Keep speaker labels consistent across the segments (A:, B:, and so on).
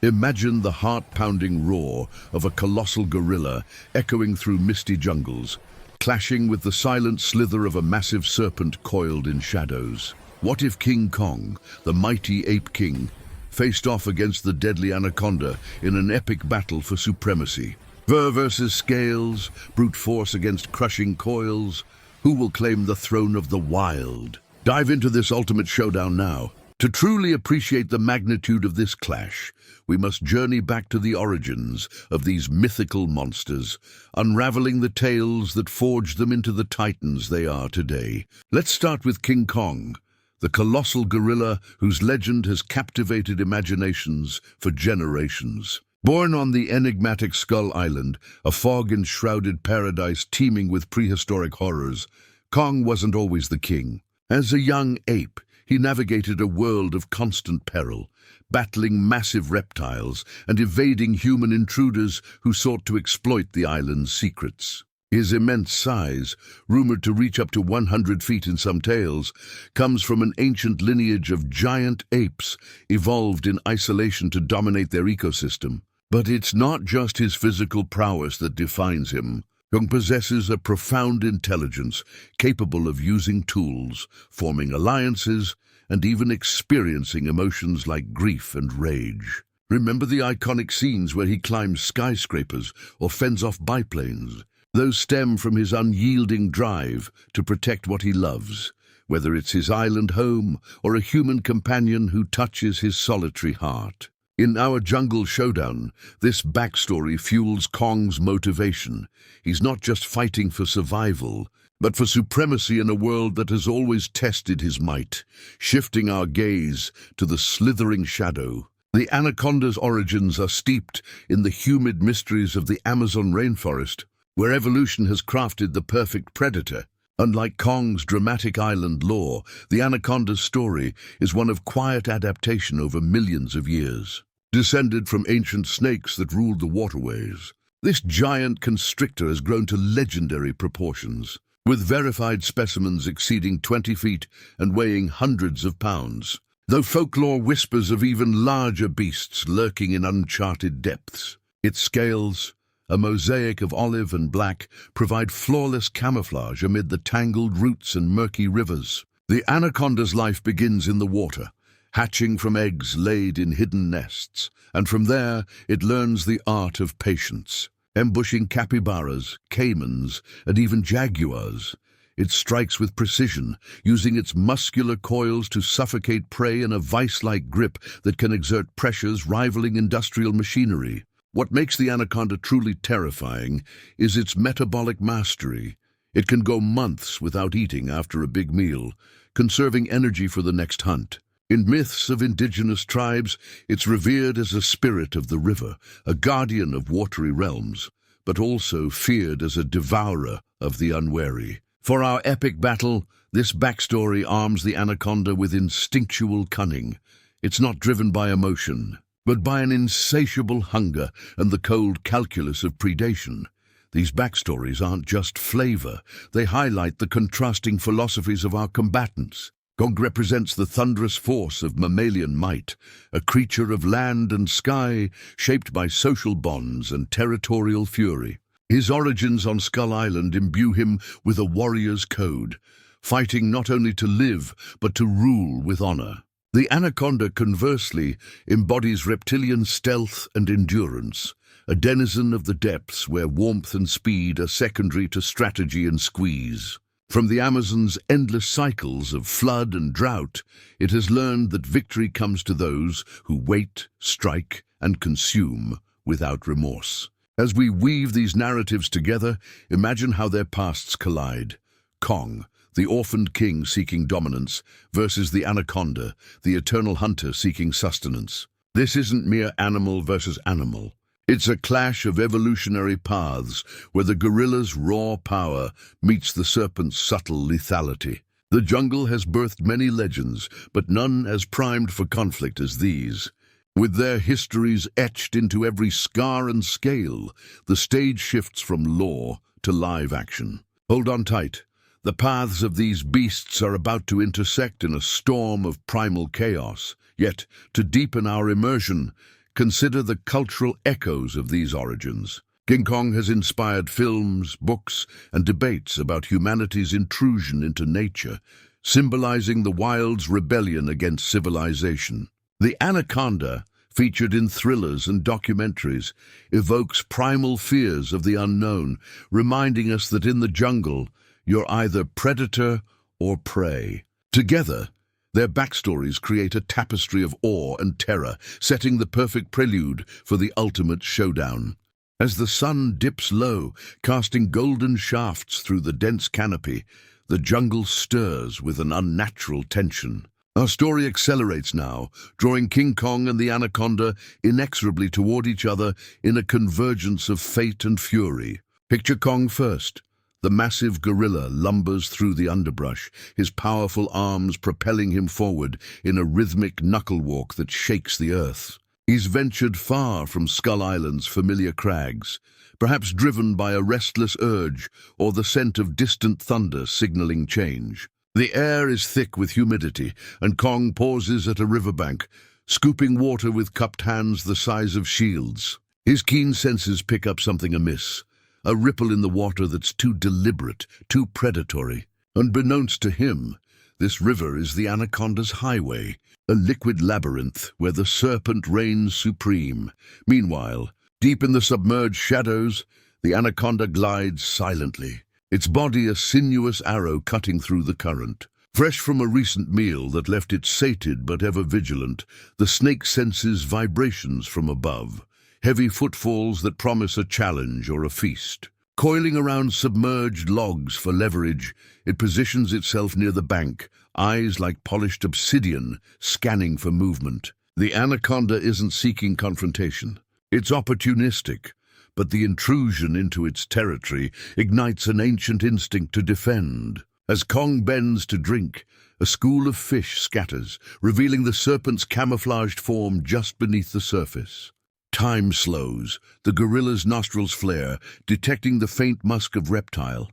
A: Imagine the heart-pounding roar of a colossal gorilla echoing through misty jungles, clashing with the silent slither of a massive serpent coiled in shadows. What if King Kong, the mighty ape king, faced off against the deadly Anaconda in an epic battle for supremacy? Fur versus scales, brute force against crushing coils. Who will claim the throne of the wild? Dive into this ultimate showdown now. To truly appreciate the magnitude of this clash, we must journey back to the origins of these mythical monsters, unraveling the tales that forged them into the titans they are today. Let's start with King Kong, the colossal gorilla whose legend has captivated imaginations for generations. Born on the enigmatic Skull Island, a fog-enshrouded paradise teeming with prehistoric horrors, Kong wasn't always the king. As a young ape, he navigated a world of constant peril, battling massive reptiles and evading human intruders who sought to exploit the island's secrets. His immense size, rumored to reach up to 100 feet in some tales, comes from an ancient lineage of giant apes evolved in isolation to dominate their ecosystem. But it's not just his physical prowess that defines him. Kong possesses a profound intelligence, capable of using tools, forming alliances, and even experiencing emotions like grief and rage. Remember the iconic scenes where he climbs skyscrapers or fends off biplanes? Those stem from his unyielding drive to protect what he loves, whether it's his island home or a human companion who touches his solitary heart. In our jungle showdown, this backstory fuels Kong's motivation. He's not just fighting for survival, but for supremacy in a world that has always tested his might, shifting our gaze to the slithering shadow. The Anaconda's origins are steeped in the humid mysteries of the Amazon rainforest, where evolution has crafted the perfect predator. Unlike Kong's dramatic island lore, the Anaconda's story is one of quiet adaptation over millions of years. Descended from ancient snakes that ruled the waterways, this giant constrictor has grown to legendary proportions, with verified specimens exceeding 20 feet and weighing hundreds of pounds, though folklore whispers of even larger beasts lurking in uncharted depths. Its scales, a mosaic of olive and black, provide flawless camouflage amid the tangled roots and murky rivers. The anaconda's life begins in the water, hatching from eggs laid in hidden nests, and from there it learns the art of patience. Ambushing capybaras, caimans, and even jaguars, it strikes with precision, using its muscular coils to suffocate prey in a vice-like grip that can exert pressures rivaling industrial machinery. What makes the anaconda truly terrifying is its metabolic mastery. It can go months without eating after a big meal, conserving energy for the next hunt. In myths of indigenous tribes, it's revered as a spirit of the river, a guardian of watery realms, but also feared as a devourer of the unwary. For our epic battle, this backstory arms the anaconda with instinctual cunning. It's not driven by emotion, but by an insatiable hunger and the cold calculus of predation. These backstories aren't just flavor, they highlight the contrasting philosophies of our combatants. Kong represents the thunderous force of mammalian might, a creature of land and sky, shaped by social bonds and territorial fury. His origins on Skull Island imbue him with a warrior's code, fighting not only to live, but to rule with honor. The anaconda, conversely, embodies reptilian stealth and endurance, a denizen of the depths where warmth and speed are secondary to strategy and squeeze. From the Amazon's endless cycles of flood and drought, it has learned that victory comes to those who wait, strike, and consume without remorse. As we weave these narratives together, imagine how their pasts collide. Kong, the orphaned king seeking dominance, versus the anaconda, the eternal hunter seeking sustenance. This isn't mere animal versus animal. It's a clash of evolutionary paths where the gorilla's raw power meets the serpent's subtle lethality. The jungle has birthed many legends, but none as primed for conflict as these. With their histories etched into every scar and scale, the stage shifts from lore to live action. Hold on tight. The paths of these beasts are about to intersect in a storm of primal chaos. Yet, to deepen our immersion, consider the cultural echoes of these origins. King Kong has inspired films, books, and debates about humanity's intrusion into nature, symbolizing the wild's rebellion against civilization. The Anaconda, featured in thrillers and documentaries, evokes primal fears of the unknown, reminding us that in the jungle, you're either predator or prey. Together, their backstories create a tapestry of awe and terror, setting the perfect prelude for the ultimate showdown. As the sun dips low, casting golden shafts through the dense canopy, the jungle stirs with an unnatural tension. Our story accelerates now, drawing King Kong and the Anaconda inexorably toward each other in a convergence of fate and fury. Picture Kong first. The massive gorilla lumbers through the underbrush, his powerful arms propelling him forward in a rhythmic knuckle walk that shakes the earth. He's ventured far from Skull Island's familiar crags, perhaps driven by a restless urge or the scent of distant thunder signaling change. The air is thick with humidity, and Kong pauses at a riverbank, scooping water with cupped hands the size of shields. His keen senses pick up something amiss. A ripple in the water that's too deliberate, too predatory. Unbeknownst to him, this river is the Anaconda's highway, a liquid labyrinth where the serpent reigns supreme. Meanwhile, deep in the submerged shadows, the Anaconda glides silently, its body a sinuous arrow cutting through the current. Fresh from a recent meal that left it sated but ever vigilant, the snake senses vibrations from above. Heavy footfalls that promise a challenge or a feast. Coiling around submerged logs for leverage, it positions itself near the bank, eyes like polished obsidian, scanning for movement. The Anaconda isn't seeking confrontation. It's opportunistic, but the intrusion into its territory ignites an ancient instinct to defend. As Kong bends to drink, a school of fish scatters, revealing the serpent's camouflaged form just beneath the surface. Time slows, the gorilla's nostrils flare, detecting the faint musk of reptile,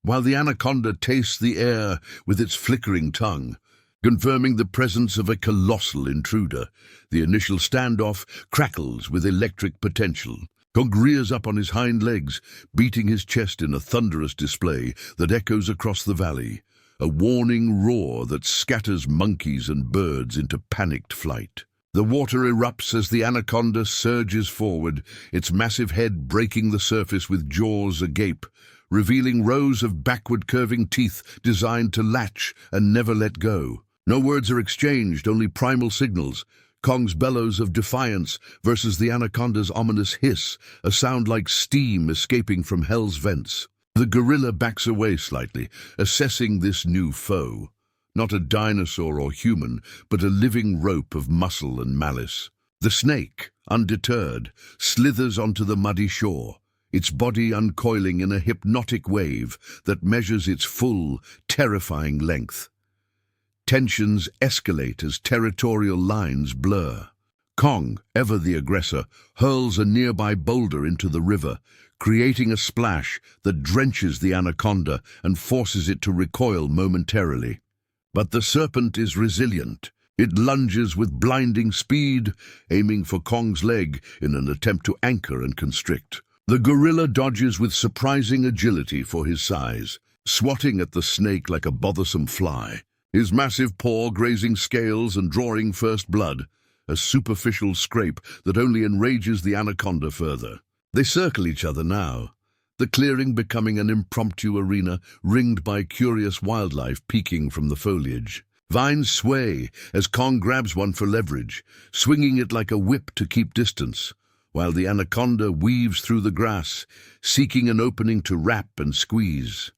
A: while the Anaconda tastes the air with its flickering tongue, confirming the presence of a colossal intruder. The initial standoff crackles with electric potential. Kong rears up on his hind legs, beating his chest in a thunderous display that echoes across the valley, a warning roar that scatters monkeys and birds into panicked flight. The water erupts as the Anaconda surges forward, its massive head breaking the surface with jaws agape, revealing rows of backward-curving teeth designed to latch and never let go. No words are exchanged, only primal signals. Kong's bellows of defiance versus the Anaconda's ominous hiss, a sound like steam escaping from hell's vents. The gorilla backs away slightly, assessing this new foe. Not a dinosaur or human, but a living rope of muscle and malice. The snake, undeterred, slithers onto the muddy shore, its body uncoiling in a hypnotic wave that measures its full, terrifying length. Tensions escalate as territorial lines blur. Kong, ever the aggressor, hurls a nearby boulder into the river, creating a splash that drenches the Anaconda and forces it to recoil momentarily. But the serpent is resilient. It lunges with blinding speed, aiming for Kong's leg in an attempt to anchor and constrict. The gorilla dodges with surprising agility for his size, swatting at the snake like a bothersome fly, his massive paw grazing scales and drawing first blood, a superficial scrape that only enrages the Anaconda further. They circle each other now, the clearing becoming an impromptu arena ringed by curious wildlife peeking from the foliage. Vines sway as Kong grabs one for leverage, swinging it like a whip to keep distance, while the Anaconda weaves through the grass, seeking an opening to wrap and squeeze.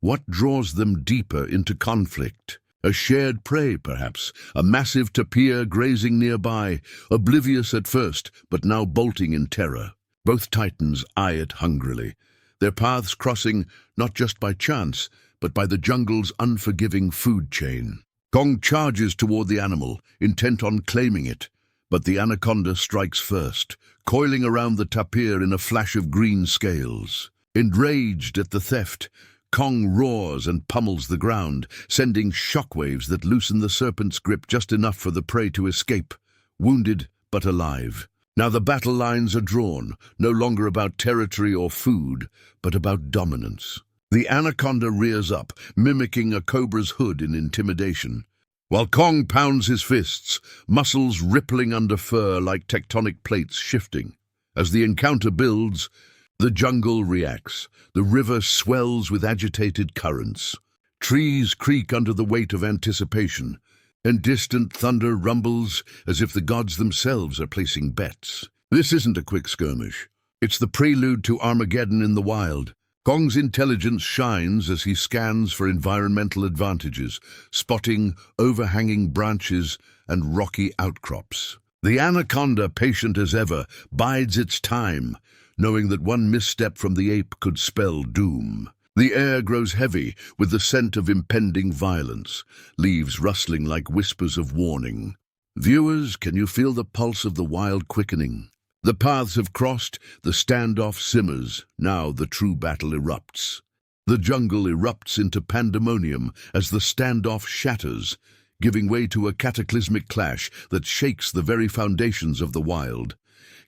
A: What draws them deeper into conflict? A shared prey, perhaps, a massive tapir grazing nearby, oblivious at first, but now bolting in terror. Both titans eye it hungrily, their paths crossing not just by chance, but by the jungle's unforgiving food chain. Kong charges toward the animal, intent on claiming it, but the Anaconda strikes first, coiling around the tapir in a flash of green scales. Enraged at the theft, Kong roars and pummels the ground, sending shockwaves that loosen the serpent's grip just enough for the prey to escape. Wounded, but alive. Now the battle lines are drawn, no longer about territory or food, but about dominance. The anaconda rears up, mimicking a cobra's hood in intimidation, while Kong pounds his fists, muscles rippling under fur like tectonic plates shifting. As the encounter builds, the jungle reacts. The river swells with agitated currents. Trees creak under the weight of anticipation, and distant thunder rumbles as if the gods themselves are placing bets. This isn't a quick skirmish. It's the prelude to Armageddon in the wild. Kong's intelligence shines as he scans for environmental advantages, spotting overhanging branches and rocky outcrops. The anaconda, patient as ever, bides its time, knowing that one misstep from the ape could spell doom. The air grows heavy with the scent of impending violence, leaves rustling like whispers of warning. Viewers, can you feel the pulse of the wild quickening? The paths have crossed, the standoff simmers, now the true battle erupts. The jungle erupts into pandemonium as the standoff shatters, giving way to a cataclysmic clash that shakes the very foundations of the wild.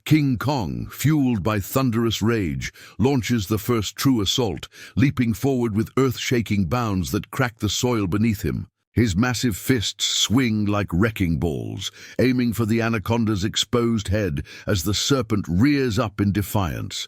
A: King Kong, fueled by thunderous rage, launches the first true assault, leaping forward with earth-shaking bounds that crack the soil beneath him. His massive fists swing like wrecking balls, aiming for the anaconda's exposed head as the serpent rears up in defiance.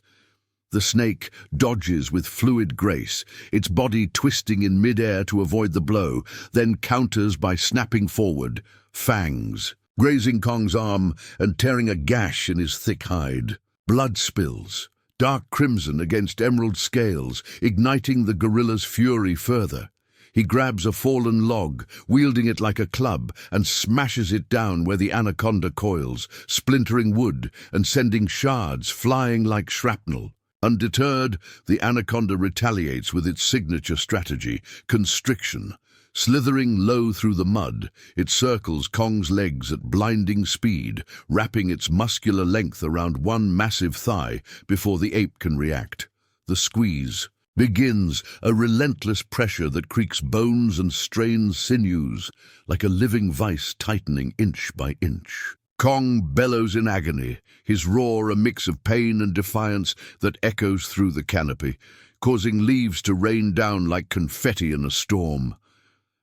A: The snake dodges with fluid grace, its body twisting in mid-air to avoid the blow, then counters by snapping forward, fangs grazing Kong's arm and tearing a gash in his thick hide. Blood spills, dark crimson against emerald scales, igniting the gorilla's fury further. He grabs a fallen log, wielding it like a club, and smashes it down where the anaconda coils, splintering wood and sending shards flying like shrapnel. Undeterred, the anaconda retaliates with its signature strategy, constriction. Slithering low through the mud, it circles Kong's legs at blinding speed, wrapping its muscular length around one massive thigh before the ape can react. The squeeze begins, a relentless pressure that creaks bones and strains sinews, like a living vice tightening inch by inch. Kong bellows in agony, his roar a mix of pain and defiance that echoes through the canopy, causing leaves to rain down like confetti in a storm.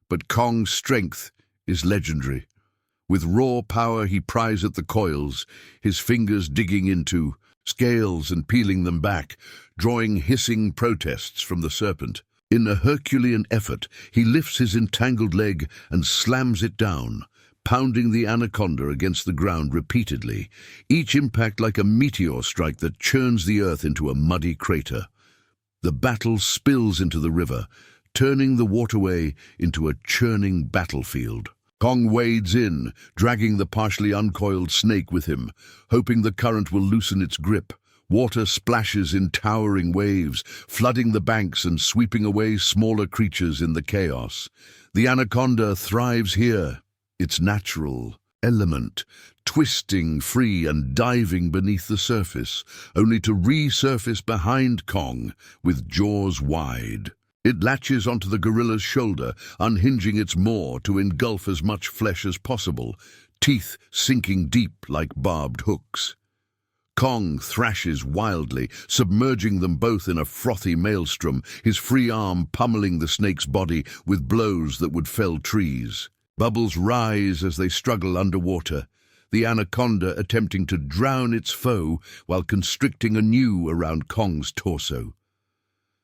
A: But Kong's strength is legendary. With raw power he pries at the coils, his fingers digging into scales and peeling them back, drawing hissing protests from the serpent. In a Herculean effort, he lifts his entangled leg and slams it down, pounding the anaconda against the ground repeatedly, each impact like a meteor strike that churns the earth into a muddy crater. The battle spills into the river, turning the waterway into a churning battlefield. Kong wades in, dragging the partially uncoiled snake with him, hoping the current will loosen its grip. Water splashes in towering waves, flooding the banks and sweeping away smaller creatures in the chaos. The anaconda thrives here, its natural element, twisting free and diving beneath the surface, only to resurface behind Kong with jaws wide. It latches onto the gorilla's shoulder, unhinging its maw to engulf as much flesh as possible, teeth sinking deep like barbed hooks. Kong thrashes wildly, submerging them both in a frothy maelstrom, his free arm pummeling the snake's body with blows that would fell trees. Bubbles rise as they struggle underwater, the anaconda attempting to drown its foe while constricting anew around Kong's torso.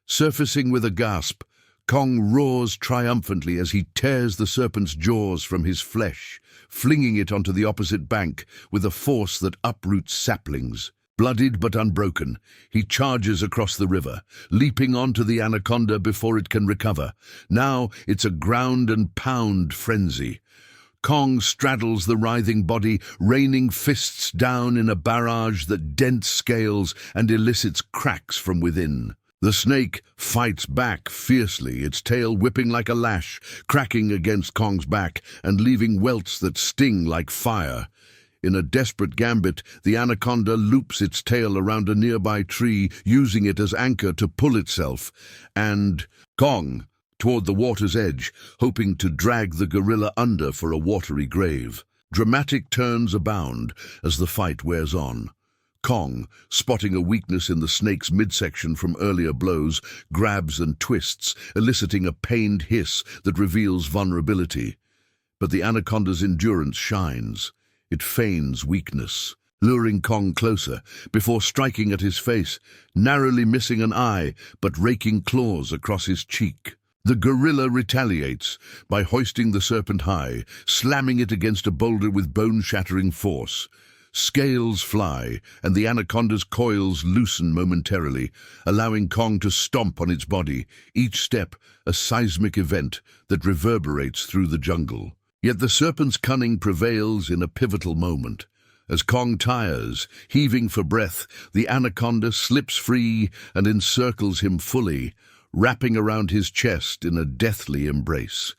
A: Surfacing with a gasp, Kong roars triumphantly as he tears the serpent's jaws from his flesh, flinging it onto the opposite bank with a force that uproots saplings. Bloodied but unbroken, he charges across the river, leaping onto the anaconda before it can recover. Now it's a ground and pound frenzy. Kong straddles the writhing body, raining fists down in a barrage that dents scales and elicits cracks from within. The snake fights back fiercely, its tail whipping like a lash, cracking against Kong's back and leaving welts that sting like fire. In a desperate gambit, the anaconda loops its tail around a nearby tree, using it as anchor to pull itself, and Kong toward the water's edge, hoping to drag the gorilla under for a watery grave. Dramatic turns abound as the fight wears on. Kong, spotting a weakness in the snake's midsection from earlier blows, grabs and twists, eliciting a pained hiss that reveals vulnerability. But the anaconda's endurance shines. It feigns weakness, luring Kong closer before striking at his face, narrowly missing an eye but raking claws across his cheek. The gorilla retaliates by hoisting the serpent high, slamming it against a boulder with bone-shattering force. Scales fly, and the anaconda's coils loosen momentarily, allowing Kong to stomp on its body, each step a seismic event that reverberates through the jungle. Yet the serpent's cunning prevails in a pivotal moment. As Kong tires, heaving for breath, the anaconda slips free and encircles him fully, wrapping around his chest in a deathly embrace.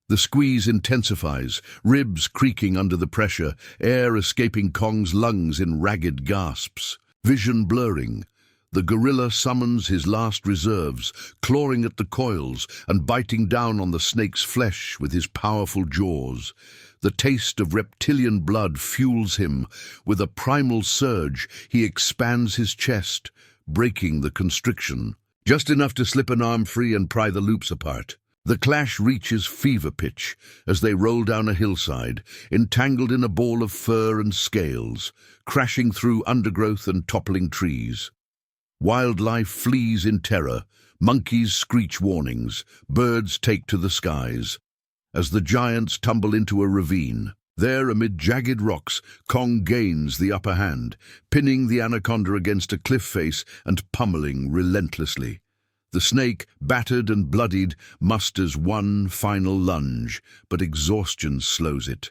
A: The squeeze intensifies, ribs creaking under the pressure, air escaping Kong's lungs in ragged gasps. Vision blurring, the gorilla summons his last reserves, clawing at the coils and biting down on the snake's flesh with his powerful jaws. The taste of reptilian blood fuels him. With a primal surge, he expands his chest, breaking the constriction, just enough to slip an arm free and pry the loops apart. The clash reaches fever pitch as they roll down a hillside, entangled in a ball of fur and scales, crashing through undergrowth and toppling trees. Wildlife flees in terror, monkeys screech warnings, birds take to the skies. As the giants tumble into a ravine, there amid jagged rocks, Kong gains the upper hand, pinning the anaconda against a cliff face and pummeling relentlessly. The snake, battered and bloodied, musters one final lunge, but exhaustion slows it.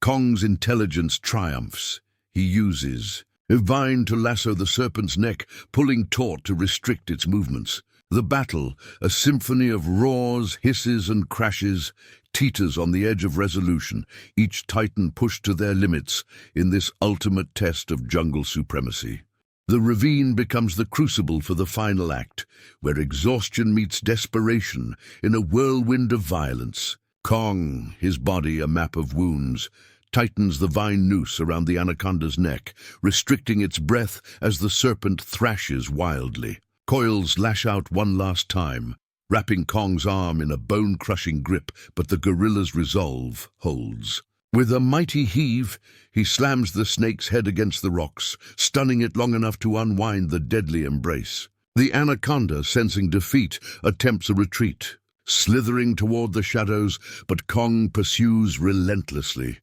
A: Kong's intelligence triumphs. He uses a vine to lasso the serpent's neck, pulling taut to restrict its movements. The battle, a symphony of roars, hisses and crashes, teeters on the edge of resolution, each titan pushed to their limits in this ultimate test of jungle supremacy. The ravine becomes the crucible for the final act, where exhaustion meets desperation in a whirlwind of violence. Kong, his body a map of wounds, tightens the vine noose around the anaconda's neck, restricting its breath as the serpent thrashes wildly. Coils lash out one last time, wrapping Kong's arm in a bone-crushing grip, but the gorilla's resolve holds. With a mighty heave, he slams the snake's head against the rocks, stunning it long enough to unwind the deadly embrace. The anaconda, sensing defeat, attempts a retreat, slithering toward the shadows, but Kong pursues relentlessly,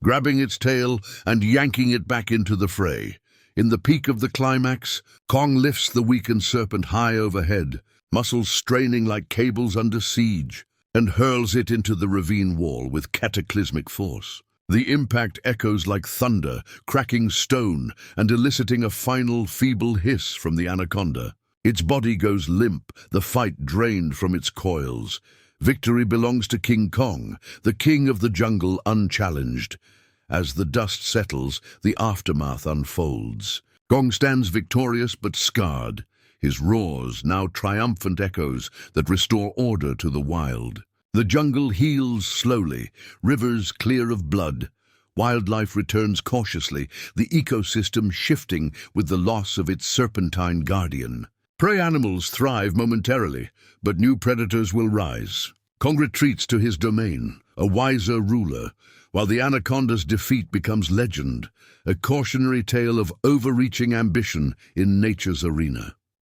A: grabbing its tail and yanking it back into the fray. In the peak of the climax, Kong lifts the weakened serpent high overhead, muscles straining like cables under siege, and hurls it into the ravine wall with cataclysmic force. The impact echoes like thunder, cracking stone and eliciting a final feeble hiss from the anaconda. Its body goes limp, the fight drained from its coils. Victory belongs to King Kong, the king of the jungle unchallenged. As the dust settles, the aftermath unfolds. Kong stands victorious but scarred, his roars now triumphant echoes that restore order to the wild. The jungle heals slowly, rivers clear of blood. Wildlife returns cautiously, the ecosystem shifting with the loss of its serpentine guardian. Prey animals thrive momentarily, but new predators will rise. Kong retreats to his domain, a wiser ruler, while the anaconda's defeat becomes legend, a cautionary tale of overreaching ambition in nature's arena.